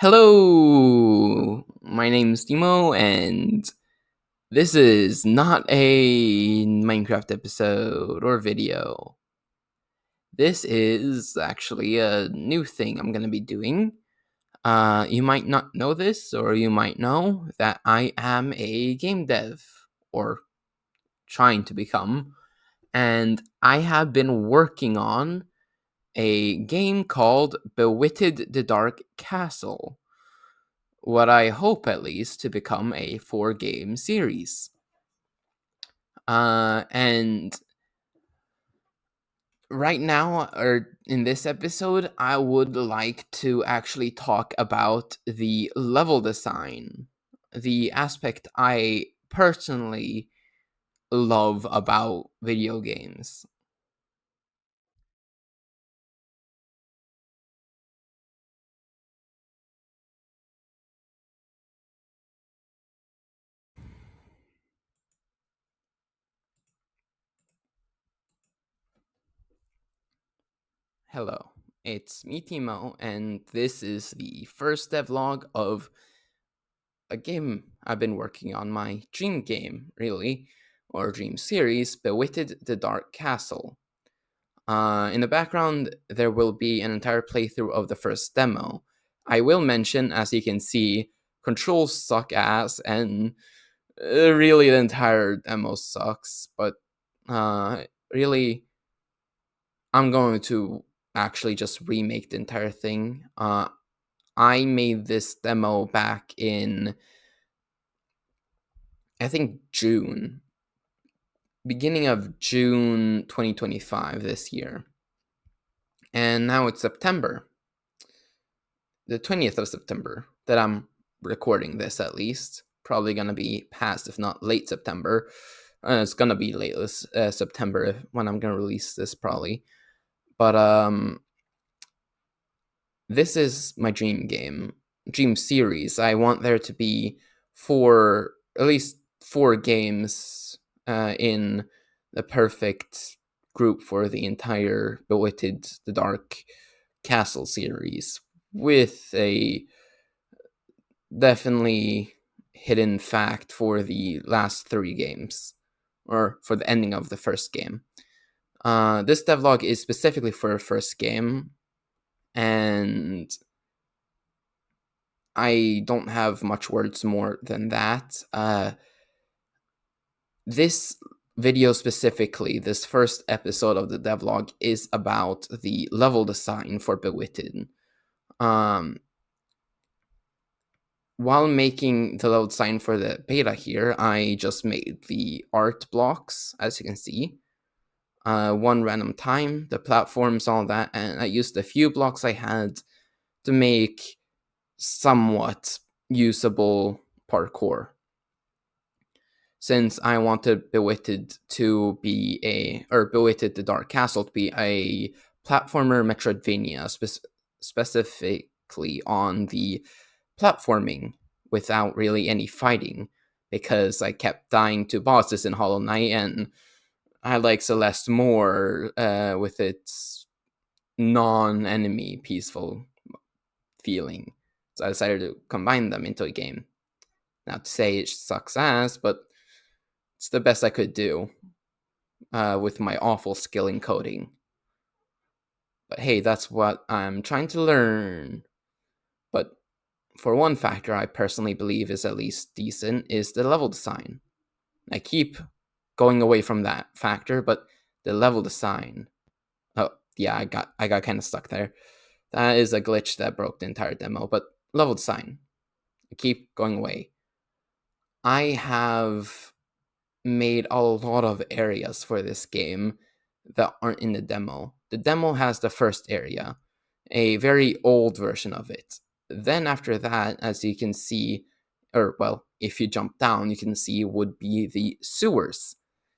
Hello, my name's Timo, and this is not a Minecraft episode or video. This is actually a new thing I'm going to be doing. You might not know this, or you might know that I am a game dev, or trying to become, and I have been working on a game called Bewitted the Dark Castle. What I hope at least to become a 4 game series. And right now, or in this episode, I would like to actually talk about the level design, the aspect I personally love about video games. Hello, it's me, Timo, and this is the first devlog of a game I've been working on, my dream game, really, or dream series, Bewitted the Dark Castle. In the background, there will be an entire playthrough of the first demo. I will mention, as you can see, controls suck ass, and really the entire demo sucks, but really, I'm going to actually just remake the entire thing. I made this demo back in, I think, beginning of June 2025 this year. And now it's September, the 20th of September, that I'm recording this at least. Probably going to be past, if not late September. It's going to be late September when I'm going to release this, probably. But this is my dream game, dream series. I want there to be at least 4 games in the perfect group for the entire Bewitted the Dark Castle series, with a definitely hidden fact for the last 3 games, or for the ending of the first game. This devlog is specifically for the first game, and I don't have much words more than that. This video specifically, this first episode of the devlog, is about the level design for Bewitted. Um, while making the level design for the beta here, I just made the art blocks, as you can see. One random time, the platforms, all that, and I used a few blocks I had to make somewhat usable parkour. Since I wanted Bewitted to be Bewitted the Dark Castle to be a platformer Metroidvania, specifically on the platforming without really any fighting, because I kept dying to bosses in Hollow Knight, and I like Celeste more with its non-enemy peaceful feeling. So I decided to combine them into a game. Not to say it sucks ass, but it's the best I could do with my awful skill in coding. But hey, that's what I'm trying to learn. But for one factor I personally believe is at least decent is the level design. I keep going away from that factor, but the level design. Oh yeah, I got kind of stuck there. That is a glitch that broke the entire demo. But level design, I keep going away. I have made a lot of areas for this game that aren't in the demo. The demo has the first area, a very old version of it. Then after that, as you can see, or well, if you jump down, you can see would be the sewers.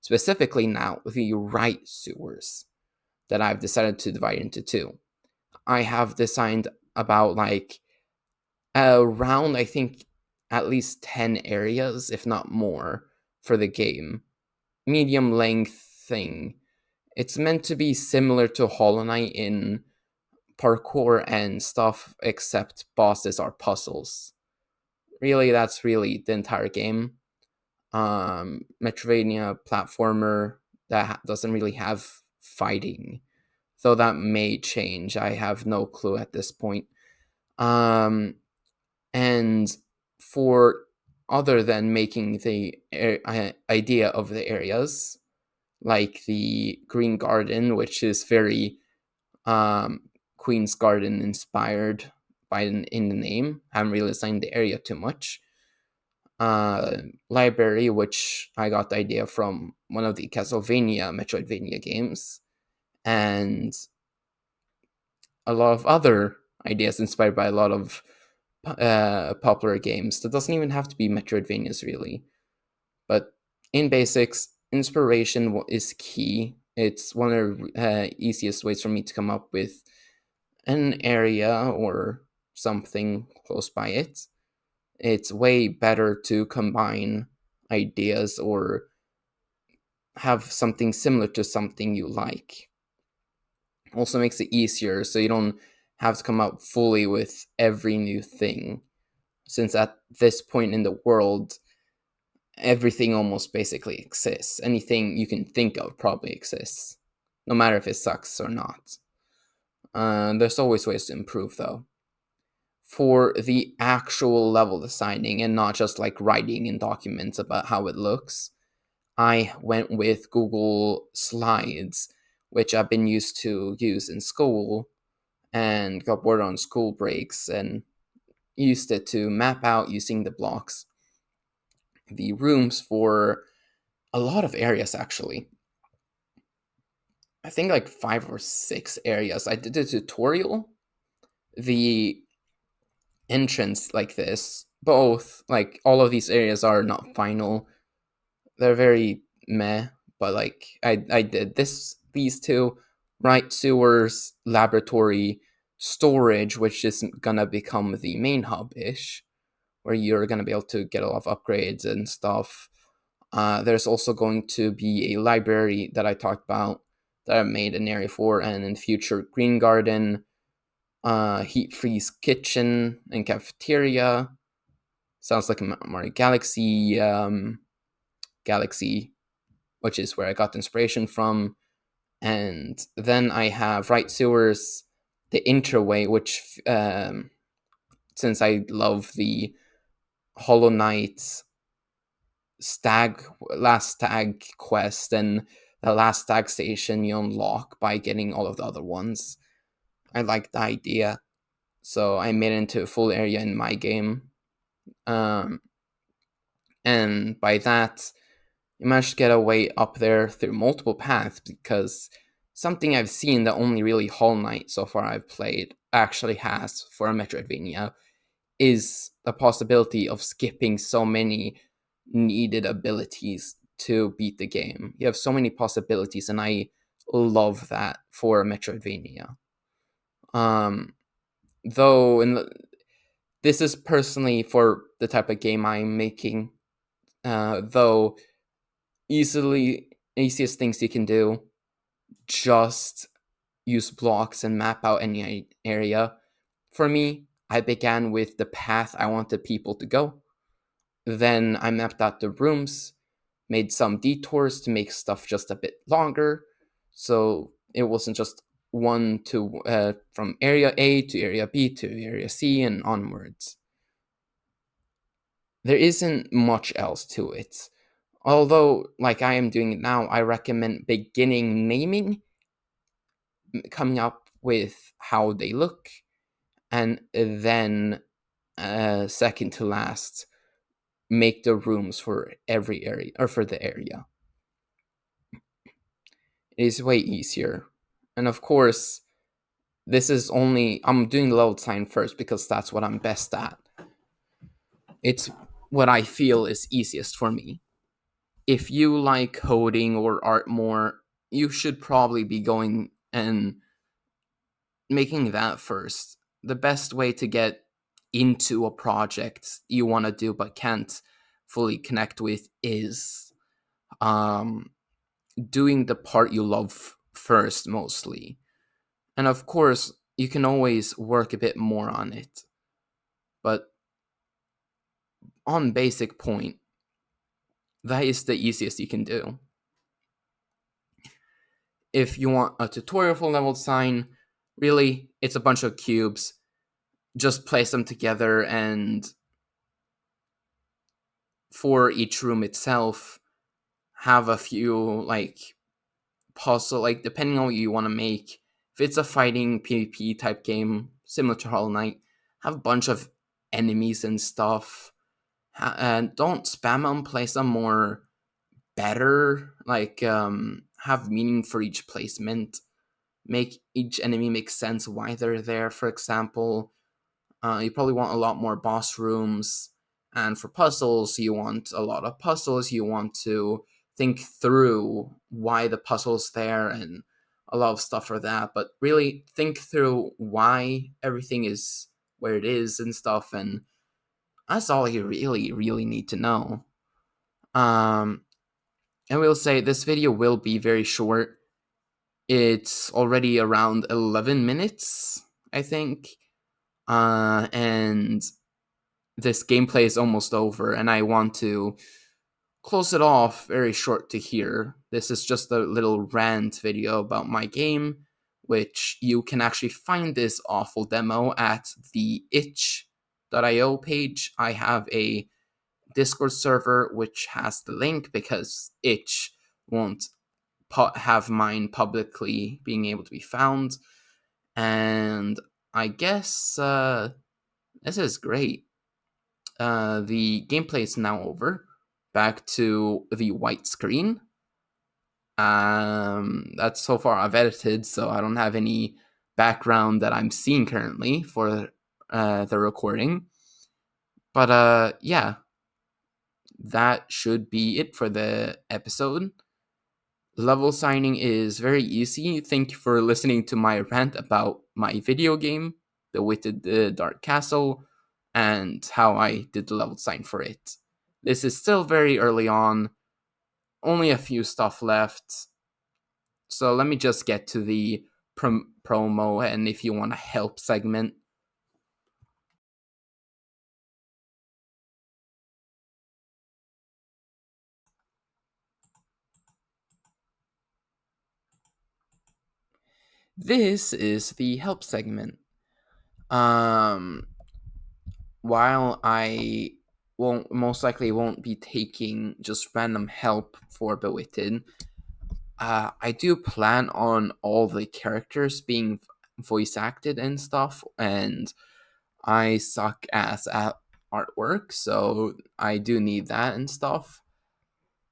Specifically now, the right sewers that I've decided to divide into 2. I have designed about like around, I think, at least 10 areas, if not more, for the game. Medium length thing. It's meant to be similar to Hollow Knight in parkour and stuff, except bosses are puzzles. Really, that's really the entire game. Metroidvania platformer that doesn't really have fighting, though that may change. I have no clue at this point. And for other than making the idea of the areas, like the Green Garden, which is very um, Queen's Garden inspired by in the name. I haven't really assigned the area too much. Library, which I got the idea from one of the Castlevania Metroidvania games, and a lot of other ideas inspired by a lot of popular games. That doesn't even have to be Metroidvanias, really. But in basics, inspiration is key. It's one of the easiest ways for me to come up with an area or something close by it. It's way better to combine ideas or have something similar to something you like. Also makes it easier so you don't have to come up fully with every new thing. Since at this point in the world, everything almost basically exists. Anything you can think of probably exists, no matter if it sucks or not. There's always ways to improve, though. For the actual level designing and not just like writing in documents about how it looks, I went with Google Slides, which I've been used to use in school and got bored on school breaks and used it to map out using the blocks the rooms for a lot of areas actually. I think like 5 or 6 areas. I did a tutorial. The entrance like this, both like all of these areas are not final. They're very meh, but like I did these two, right sewers, laboratory, storage, which is gonna become the main hub ish, where you're gonna be able to get a lot of upgrades and stuff. There's also going to be a library that I talked about that I made an area for, and in future, green garden, heat freeze kitchen and cafeteria. Sounds like a Mario Galaxy, Galaxy, which is where I got the inspiration from. And then I have right sewers, the interway, which since I love the Hollow Knight stag last stag quest and the last stag station you unlock by getting all of the other ones. I like the idea, so I made it into a full area in my game. Um, and by that, you managed to get a way up there through multiple paths because something I've seen that only really Hollow Knight so far I've played actually has for a Metroidvania is the possibility of skipping so many needed abilities to beat the game. You have so many possibilities, and I love that for a Metroidvania. Um, though, this is personally for the type of game I'm making. Though easiest things you can do, just use blocks and map out any area. For me, I began with the path I wanted people to go. Then I mapped out the rooms, made some detours to make stuff just a bit longer, so it wasn't just one to from area A to area B to area C and onwards. There isn't much else to it. Although, like I am doing it now, I recommend beginning naming, coming up with how they look, and then second to last, make the rooms for every area or for the area. It is way easier. And of course, this is only, I'm doing level design first because that's what I'm best at. It's what I feel is easiest for me. If you like coding or art more, you should probably be going and making that first. The best way to get into a project you want to do but can't fully connect with is um, doing the part you love first, mostly. And of course, you can always work a bit more on it. But on basic point, that is the easiest you can do. If you want a tutorial for level design, really, it's a bunch of cubes. Just place them together, and for each room itself, have a few like puzzle, like depending on what you want to make. If it's a fighting PvP type game similar to Hollow Knight, have a bunch of enemies and stuff. And don't spam them. Place them more better. Like have meaning for each placement. Make each enemy make sense why they're there. For example, you probably want a lot more boss rooms. And for puzzles, you want a lot of puzzles. You want to think through why the puzzle's there and a lot of stuff for that. But really think through why everything is where it is and stuff. And that's all you really, really need to know. Um, I will say this video will be very short. It's already around 11 minutes, I think. And this gameplay is almost over, and I want to close it off very short to here. This is just a little rant video about my game, which you can actually find this awful demo at the itch.io page. I have a Discord server which has the link because itch won't have mine publicly being able to be found. And I guess this is great. The gameplay is now over. Back to the white screen. That's so far I've edited, so I don't have any background that I'm seeing currently for the recording. But yeah, that should be it for the episode. Level signing is very easy. Thank you for listening to my rant about my video game, Bewitted Dark Castle, and how I did the level sign for it. This is still very early on, only a few stuff left. So let me just get to the promo and if you want a help segment. This is the help segment. While I won't most likely won't be taking just random help for Bewitted, I do plan on all the characters being voice acted and stuff, and I suck ass at artwork, so I do need that and stuff.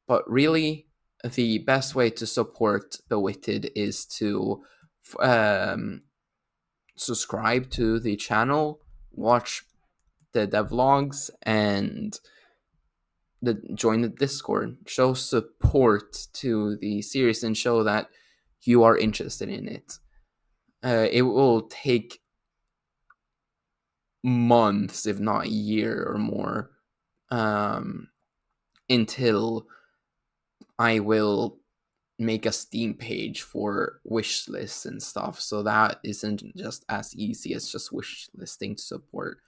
But really, the best way to support Bewitted is to subscribe to the channel, watch the devlogs, and join the Discord. Show support to the series and show that you are interested in it. It will take months, if not a year or more, until I will make a Steam page for wish lists and stuff. So that isn't just as easy as just wish listing to support.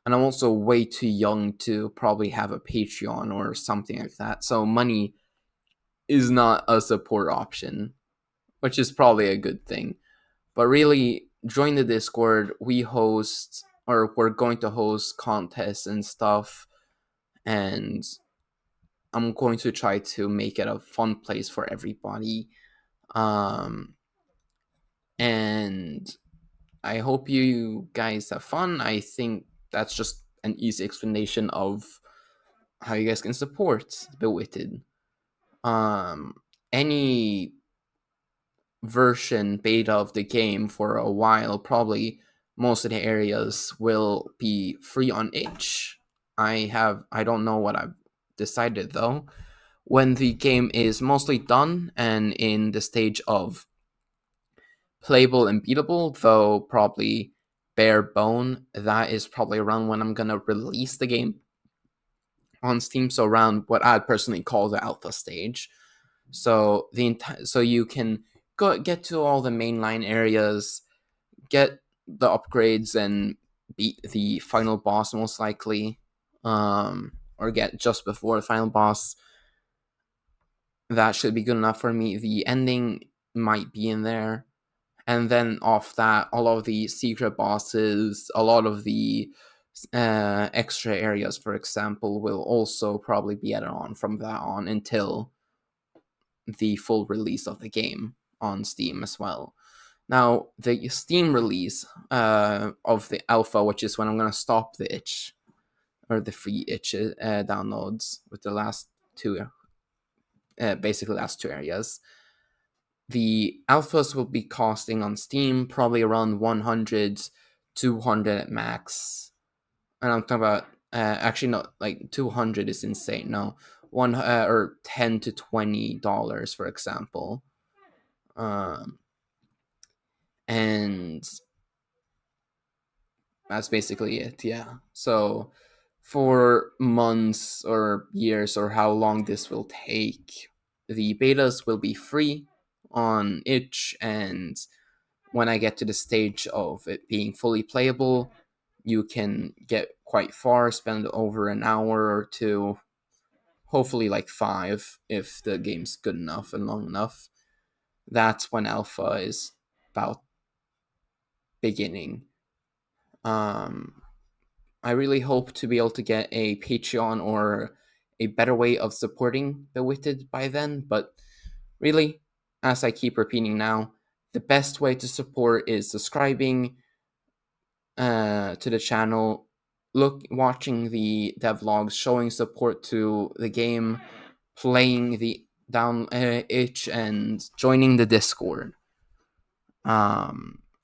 And I'm also way too young to probably have a Patreon or something like that. So money is not a support option, which is probably a good thing. But really, join the Discord. We're going to host contests and stuff. And I'm going to try to make it a fun place for everybody. And I hope you guys have fun. I think that's just an easy explanation of how you guys can support Bewitted. Any version beta of the game for a while, probably most of the areas will be free on itch. I don't know what I've decided though. When the game is mostly done and in the stage of playable and beatable, though probably bare bone, that is probably around when I'm gonna release the game on Steam. So around what I'd personally call the alpha stage. So so you can get to all the mainline areas, get the upgrades and beat the final boss most likely, or get just before the final boss. That should be good enough for me. The ending might be in there, and then off that, all of the secret bosses, a lot of the extra areas, for example, will also probably be added on from that on until the full release of the game on Steam as well. Now, the Steam release of the alpha, which is when I'm going to stop the itch, or the free itch downloads with the last two, basically last two areas. The alphas will be costing on Steam probably around 100, 200 at max. And I'm talking about, actually, no, like 200 is insane. No, one or $10 to $20, for example. Um, and that's basically it. Yeah. So for months or years or how long this will take, the betas will be free on itch, and when I get to the stage of it being fully playable, you can get quite far, spend over an hour or two, hopefully like 5 if the game's good enough and long enough. That's when alpha is about beginning. um I really hope to be able to get a Patreon or a better way of supporting Bewitted by then, but really, as I keep repeating now, the best way to support is subscribing to the channel, watching the devlogs, showing support to the game, playing the down itch, and joining the Discord.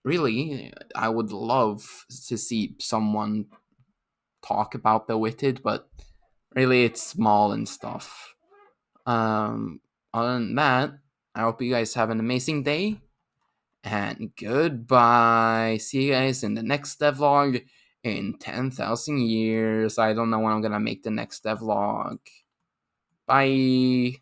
Really, I would love to see someone talk about Bewitted, but really it's small and stuff. Um, Other than that, I hope you guys have an amazing day, and goodbye. See you guys in the next devlog in 10,000 years. I don't know when I'm gonna make the next devlog. Bye.